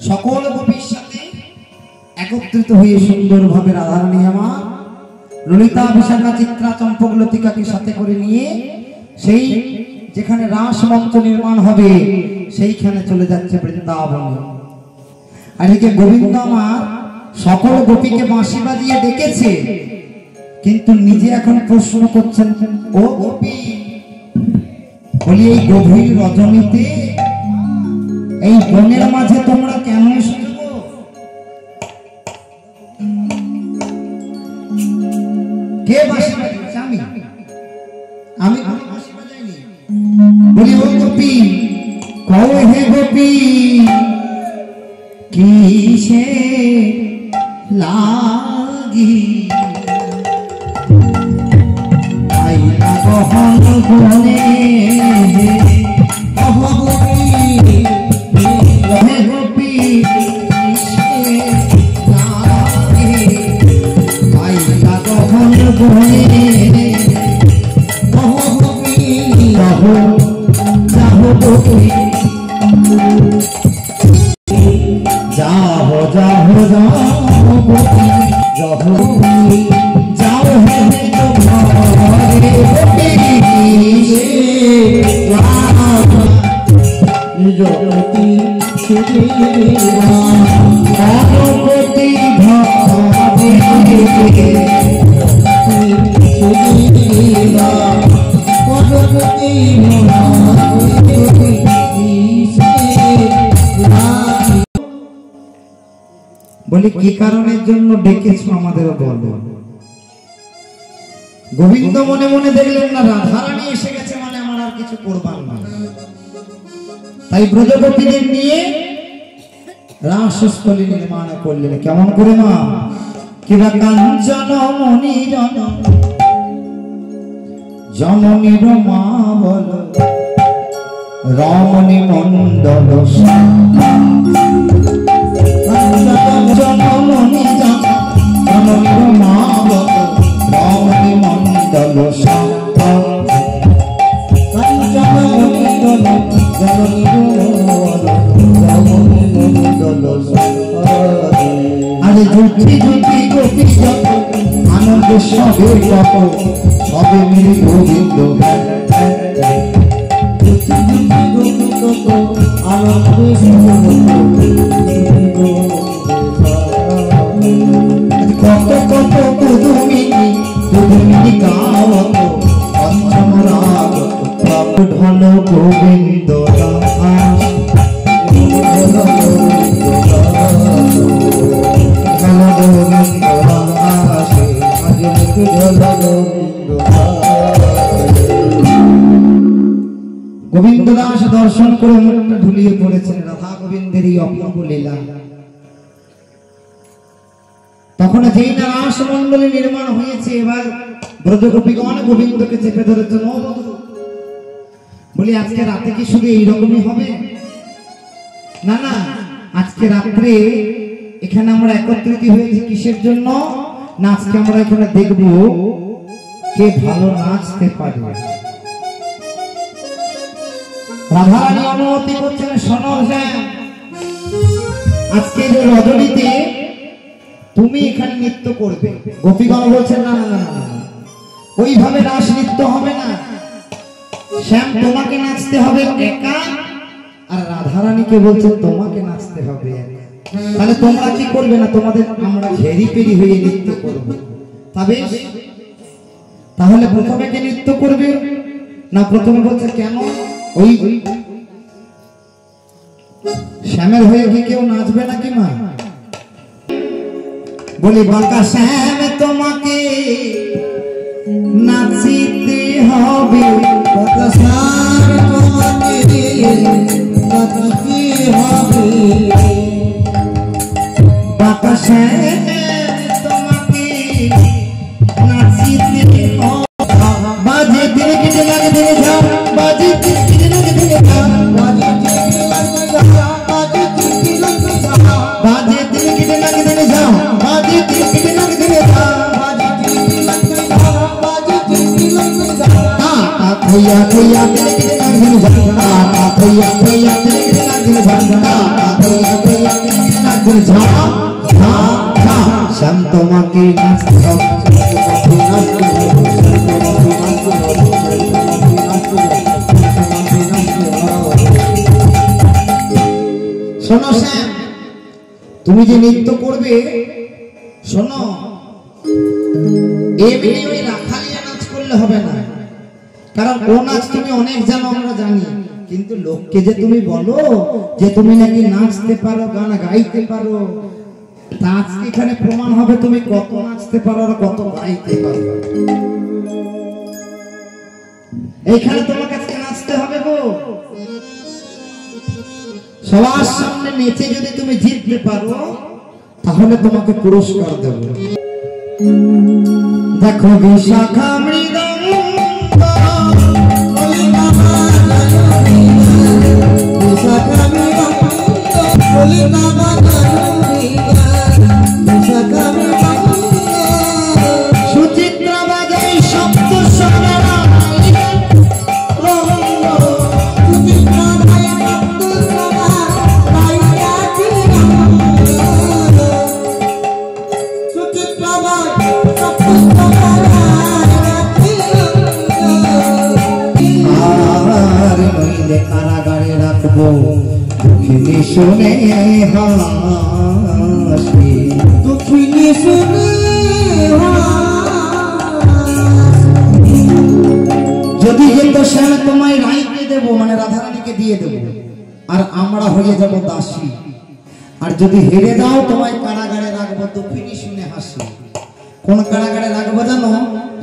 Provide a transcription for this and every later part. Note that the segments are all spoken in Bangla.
সকল গোপীর সাথে একত্রিত হয়ে সুন্দরভাবে রাধারানী আমার ললিতা বিশাখা চিত্রা চম্পক লতিকাকে সাথে করে নিয়ে সেই যেখানে রাস মঞ্চ নির্মাণ হবে সেইখানে চলে যাচ্ছে বৃন্দাবনে। আর এদিকে গোবিন্দ আমার সকল গোপীকে বাঁশি বাজিয়ে ডেকেছে, কিন্তু নিজে এখন প্রশ্ন করছেন, ও গোপী বলি এই গভীর রজনীতে এই বনের মাঝে তোমরা কেন এসেছো? কে বাঁশি বাজিয়েছে? আমি বাঁশি বাজাইনি। বলি ও গোপী, কও হে গোপী কিসে লাগি আইলা গহন বনে বলি কি কারণের জন্য ডেকেছো আমাদের বলো। গোবিন্দ মনে মনে দেখলেন না রাধারানী এসে গেছে, মানে আমার আর কিছু করবার না, তাই ব্রজগোপীদের নিয়ে রাসস্থলী নির্মাণ করলেন। কেমন করে মা? কিবা কাঞ্চন মণি জননীর মা বল রমণী মণ্ডল জনমণি জননীর মা বল রমণী মণ্ডল আরে ঝুঁকি ঝুঁকি গোপী যত আনন্দ সবে যত সবে মিলে গোবিন্দ কত কত কুদুমিনি কুদুমিনি গাওত পঞ্চম রাগ ঢল গোবিন্দ গোবিন্দ দাস দর্শন করে মুখটা ঢুলিয়ে পড়েছেন রাধা গোবিন্দের এই অপূর্ব লীলা। তখন যেই না রাস মণ্ডলী নির্মাণ হয়েছে, এবার ব্রজগোপীগণ গোবিন্দকে চেপে ধরেছে। বলি আজকে রাতে কি শুধু এইরকমই হবে? না না, আজকে রাত্রে এখানে আমরা একত্রিত হয়েছি কিসের জন্য? না, আজকে আমরা এখানে দেখব কে ভালো নাচতে পারে। রাধারানী অনুমতি করছেন, শোনো আজকে যে রজনীতে তুমি এখানে নৃত্য করবে। গোপীগণ বলছেন না না না না, ওইভাবে রাস নৃত্য হবে না, শ্যাম তোমাকে নাচতে হবে একা, আর রাধারানীকে বলছেন তোমাকে নাচতে হবে একা। তাহলে তোমরা কি করবে? না, তোমাদের আমরা ঘেরি পেরি হয়ে নৃত্য করবো। তবে তাহলে প্রথমে কে নৃত্য করবে? না, প্রথমে বলছে কেন? ওই শ্যামের হয়ে কি কেউ নাচবে নাকি মা? বলি বাঁকা শ্যাম তোমাকে নাচিতে হবে, বাঁকা শ্যাম তোমাকে নাচিতে হবে, বাঁকা শ্যাম তোমাকে নাচিতে হবে। বাজে দিনে কেটে লাগে দিনে যাও, বাজে দিনে কেটে লাগে দিনে যাও, বাজে দিনে লাগে যাও, বাজে দিনে লাগে যাও, বাজে দিনে কেটে লাগে দিনে যাও, বাজে দিনে কেটে লাগে দিনে যাও, বাজে দিনে লাগে যাও, বাজে দিনে লাগে যাও। তা থইয়া থইয়া দিনে কেটে লাগে দিনে যাও, তা থইয়া থইয়া দিনে কেটে লাগে দিনে যাও, তা থইয়া থইয়া দিনে কেটে লাগে দিনে যাও। শ্যাম তোমাকে নাচতে হবে, শোনো শ্যাম, তুমি যে নৃত্য করবে, শোনো এমনি ওই রাখালিয়া নাচ করলে হবে না, কারণ ও নাচ তুমি অনেক জানো, আমরা জানি, কিন্তু লোককে যে তুমি বলো যে তুমি নাকি নাচতে পারো, গান গাইতে পারো, তা আজকে এখানে প্রমাণ হবে তুমি কত নাচতে পারো আর কত গাইতে পারো। এইখানে তোমার কাছে নাচতে হবে গো। সবার সামনে নেচে যদি তুমি জিততে পারো তাহলে তোমাকে পুরস্কার দেব। দেখো বিশাখা মৃদঙ্গ, বিশাখা মৃদঙ্গ, সুচিত্রা বাজাই শব্দ সরা, কারাগারে রাখবো দুঃখিনী শুনে হাসি, দুঃখিনী শুনে। যদি যেত শ্যাম তোমায় রাইকে দেবো, মানে রাধারানীকে দিয়ে দেবো, আর আমরা হয়ে যাব দাসী। আর যদি হেরে যাও তোমায় কারাগারে রাখবো দুঃখিনী শুনে হাসি। কোন কারাগারে রাখবো জানো?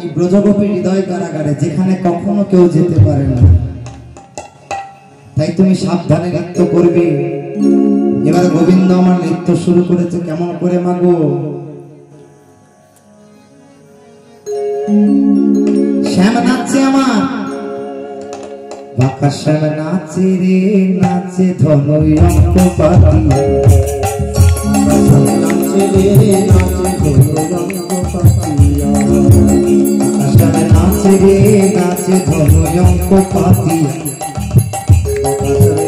এই ব্রজগোপী হৃদয় কারাগারে, যেখানে কখনো কেউ যেতে পারে না। তাই তুমি সাবধানে নৃত্য করবে। এবার গোবিন্দ আমার নৃত্য শুরু করেছে, কেমন করে মাগো? শ্যাম নাচছে আমার, বাঁকা শ্যাম নাচে রে নাচে ধনই অঙ্ক পাতি, নাচে রে নাচে ধনই অঙ্ক পাতি, শ্যাম নাচে রে নাচে ধনই অঙ্ক পাতি,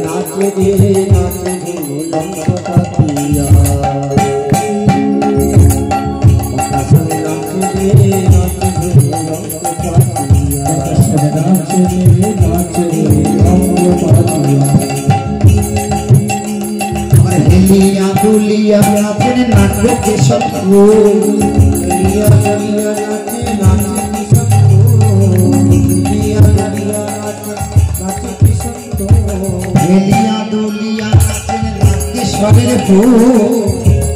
নাচে রে নাচে ধনই অঙ্ক পাতিয়া, শ্যাম নাচে রে নাচে ধনই অঙ্ক পাতিয়া, শ্যাম নাচে রে নাচে অঙ্ক পাতিয়া। হেলিয়া দুলিয়া নাচেন নাচবে কেশব, হেলিয়া দুলিয়া নাচে নাচে কেশব, হেলিয়া দুলিয়া নাচে নাচে কেশব, হেলিয়া দুলিয়া নাচেন নাচে সরের ফুল,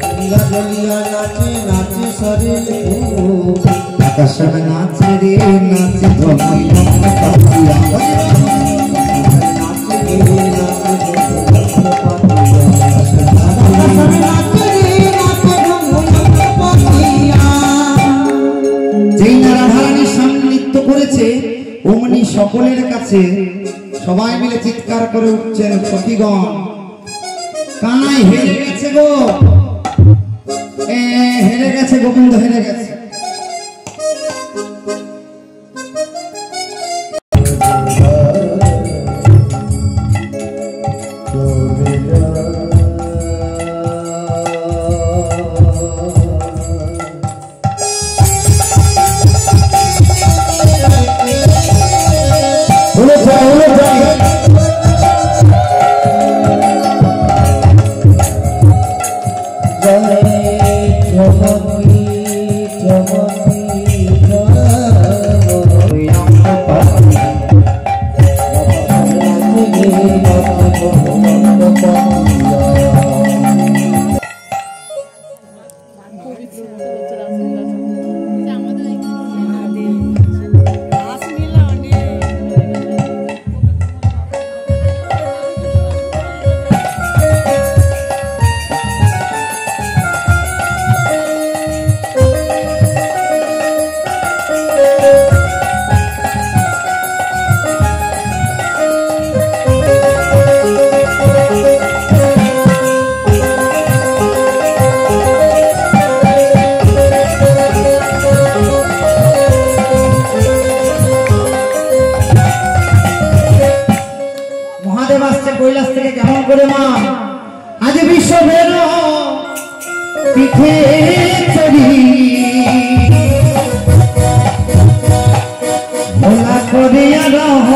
হেলিয়া দুলিয়া নাচে নাচে সরের ফুল, আকাশ নাচে রে নাচে ধনই অঙ্ক পাতিয়া, নাচে রে নাচে ধনই অঙ্ক পাতিয়া, যাচ্ছে, সবাই মিলে চিৎকার করে উঠছেন সখীগণ, কানাই হেরে গেছে গো, হেরে গেছে, গোবিন্দ হেরে গেছে। কৈলাস থেকে কেমন করে মা আজ বিশ্ববের পিঠে চড়ি ভোলা করিয়া রহ